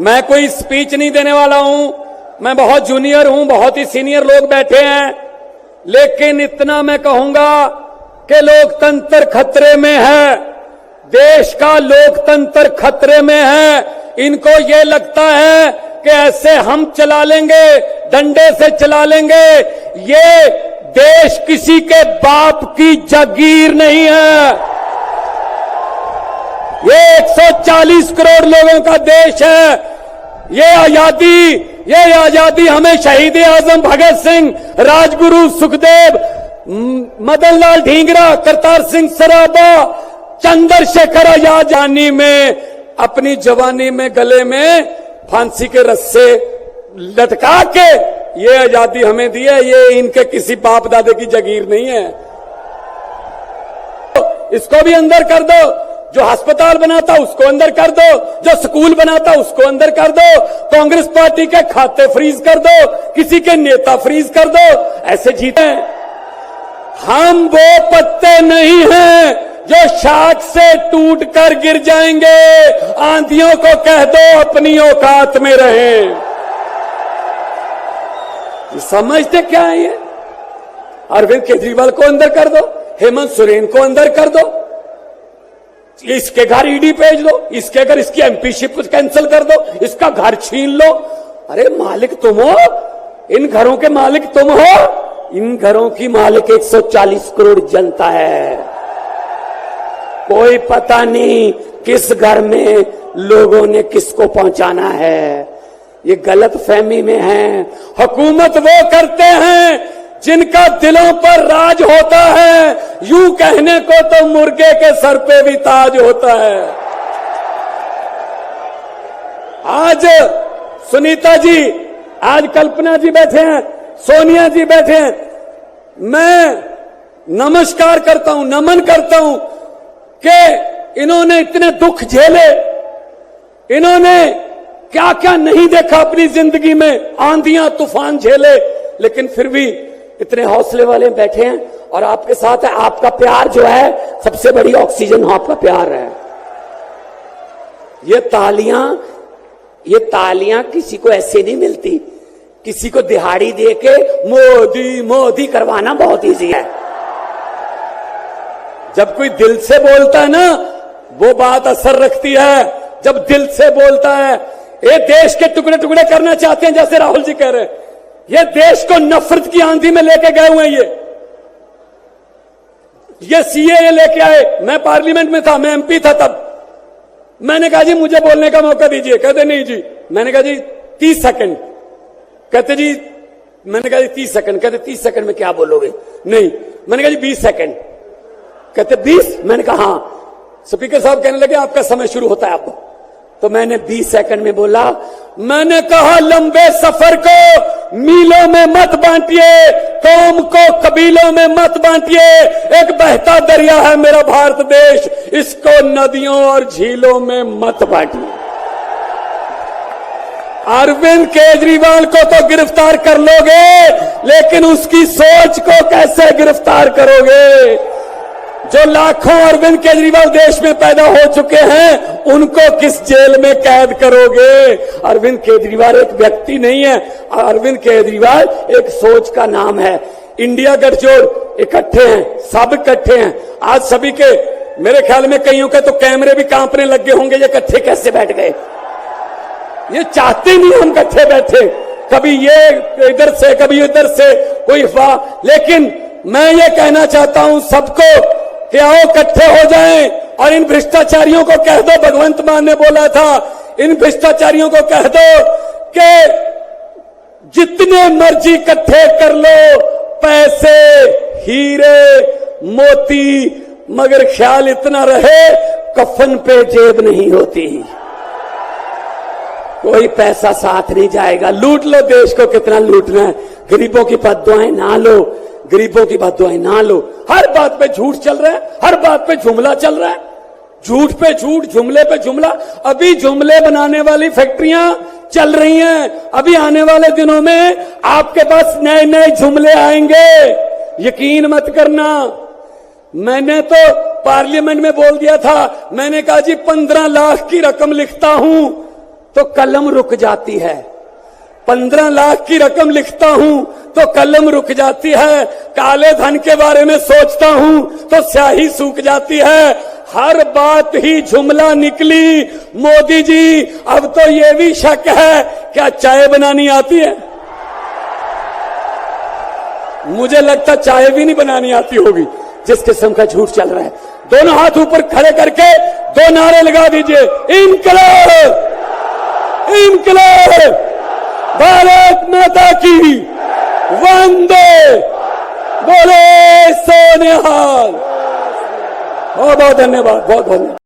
मैं कोई स्पीच नहीं देने वाला हूं, मैं बहुत जूनियर हूं, बहुत ही सीनियर लोग बैठे हैं, लेकिन इतना मैं कहूंगा कि लोकतंत्र खतरे में है, देश का लोकतंत्र खतरे में है। इनको ये लगता है कि ऐसे हम चला लेंगे, डंडे से चला लेंगे। ये देश किसी के बाप की जागीर नहीं है, ये 140 करोड़ लोगों का देश है। ये आजादी हमें शहीद आजम भगत सिंह, राजगुरु सुखदेव, मदन लाल ढींगरा, करतार सिंह सराबा, चंद्रशेखर आजादी में अपनी जवानी में गले में फांसी के रस्से लटका के ये आजादी हमें दी है। ये इनके किसी बाप दादे की जागीर नहीं है। इसको भी अंदर कर दो, जो अस्पताल बनाता उसको अंदर कर दो, जो स्कूल बनाता उसको अंदर कर दो, कांग्रेस पार्टी के खाते फ्रीज कर दो, किसी के नेता फ्रीज कर दो, ऐसे जीते। हम वो पत्ते नहीं हैं जो शाख से टूट कर गिर जाएंगे। आंधियों को कह दो अपनी औकात में रहें। समझते क्या है ये? अरविंद केजरीवाल को अंदर कर दो, हेमंत सोरेन को अंदर कर दो, इसके घर ईडी भेज दो, इसके अगर इसकी एमपीशिप कैंसिल कर दो, इसका घर छीन लो। अरे मालिक तुम हो, इन घरों के मालिक तुम हो। इन घरों की मालिक 140 करोड़ जनता है। कोई पता नहीं किस घर में लोगों ने किसको पहुंचाना है, ये गलत फहमी में है। हुकूमत वो करते हैं जिनका दिलों पर राज होता है। यूं कहने को तो मुर्गे के सर पे भी ताज होता है। आज सुनीता जी, आज कल्पना जी बैठे हैं, सोनिया जी बैठे हैं। मैं नमस्कार करता हूं, नमन करता हूं कि इन्होंने इतने दुख झेले, इन्होंने क्या क्या नहीं देखा अपनी जिंदगी में, आंधियां तूफान झेले, लेकिन फिर भी इतने हौसले वाले बैठे हैं और आपके साथ है। आपका प्यार जो है सबसे बड़ी ऑक्सीजन आपका प्यार है। ये तालियां किसी को ऐसे नहीं मिलती, किसी को दिहाड़ी देके मोदी मोदी करवाना बहुत इजी है। जब कोई दिल से बोलता है ना, वो बात असर रखती है। जब दिल से बोलता है, ये देश के टुकड़े टुकड़े करना चाहते हैं, जैसे राहुल जी कह रहे हैं, ये देश को नफरत की आंधी में लेके गए हुए हैं। ये सीएए लेके आए। मैं पार्लियामेंट में था, मैं एमपी था तब। मैंने कहा जी मुझे बोलने का मौका दीजिए, कहते नहीं जी। मैंने कहा जी 30 सेकंड, कहते जी, मैंने कहा जी 30 सेकंड, कहते 30 सेकंड में क्या बोलोगे? नहीं, मैंने कहा जी 20 सेकंड, कहते 20, मैंने कहा हाँ। स्पीकर साहब कहने लगे आपका समय शुरू होता है अब। तो मैंने 20 सेकंड में बोला, मैंने कहा लंबे सफर को मीलों में मत बांटिए, कौम को कबीलों में मत बांटिए। एक बहता दरिया है मेरा भारत देश, इसको नदियों और झीलों में मत बांटिए। अरविंद केजरीवाल को तो गिरफ्तार कर लोगे, लेकिन उसकी सोच को कैसे गिरफ्तार करोगे? जो लाखों अरविंद केजरीवाल देश में पैदा हो चुके हैं, उनको किस जेल में कैद करोगे? अरविंद केजरीवाल एक व्यक्ति नहीं है, अरविंद केजरीवाल एक सोच का नाम है। इंडिया गठजोड़ इकट्ठे हैं, सब इकट्ठे हैं। आज सभी के, मेरे ख्याल में कईयों के तो कैमरे भी कांपने लग गए होंगे, ये इकट्ठे कैसे बैठ गए? ये चाहते नहीं हम इकट्ठे बैठे, कभी ये इधर से कभी उधर से, कोई अफवाह। लेकिन मैं ये कहना चाहता हूं सबको कि आओ इकट्ठे हो जाएं और इन भ्रष्टाचारियों को कह दो, भगवंत मान ने बोला था, इन भ्रष्टाचारियों को कह दो कि जितने मर्जी इकट्ठे कर लो पैसे, हीरे, मोती, मगर ख्याल इतना रहे कफन पे जेब नहीं होती, कोई पैसा साथ नहीं जाएगा। लूट लो देश को, कितना लूटना है। गरीबों की बद्दुआएं ना लो, गरीबों की बद्दुआएं ना लो। हर बात पे झूठ चल रहा है, हर बात पे जुमला चल रहा है, झूठ पे झूठ, जुमले पे जुमला। अभी जुमले बनाने वाली फैक्ट्रियां चल रही हैं। अभी आने वाले दिनों में आपके पास नए नए जुमले आएंगे, यकीन मत करना। मैंने तो पार्लियामेंट में बोल दिया था, मैंने कहा जी 15 लाख की रकम लिखता हूं, तो कलम रुक जाती है। 15 लाख की रकम लिखता हूं तो कलम रुक जाती है। काले धन के बारे में सोचता हूं तो स्याही सूख जाती है। हर बात ही जुमला निकली। मोदी जी, अब तो ये भी शक है, क्या चाय बनानी आती है? मुझे लगता चाय भी नहीं बनानी आती होगी, जिस किस्म का झूठ चल रहा है। दोनों हाथ ऊपर खड़े करके 2 नारे लगा दीजिए, इनकलाब, इनकलाब, भारत माता की वंदे, बोले सोनिहाल। बहुत बहुत धन्यवाद, बहुत बहुत धन्यवाद।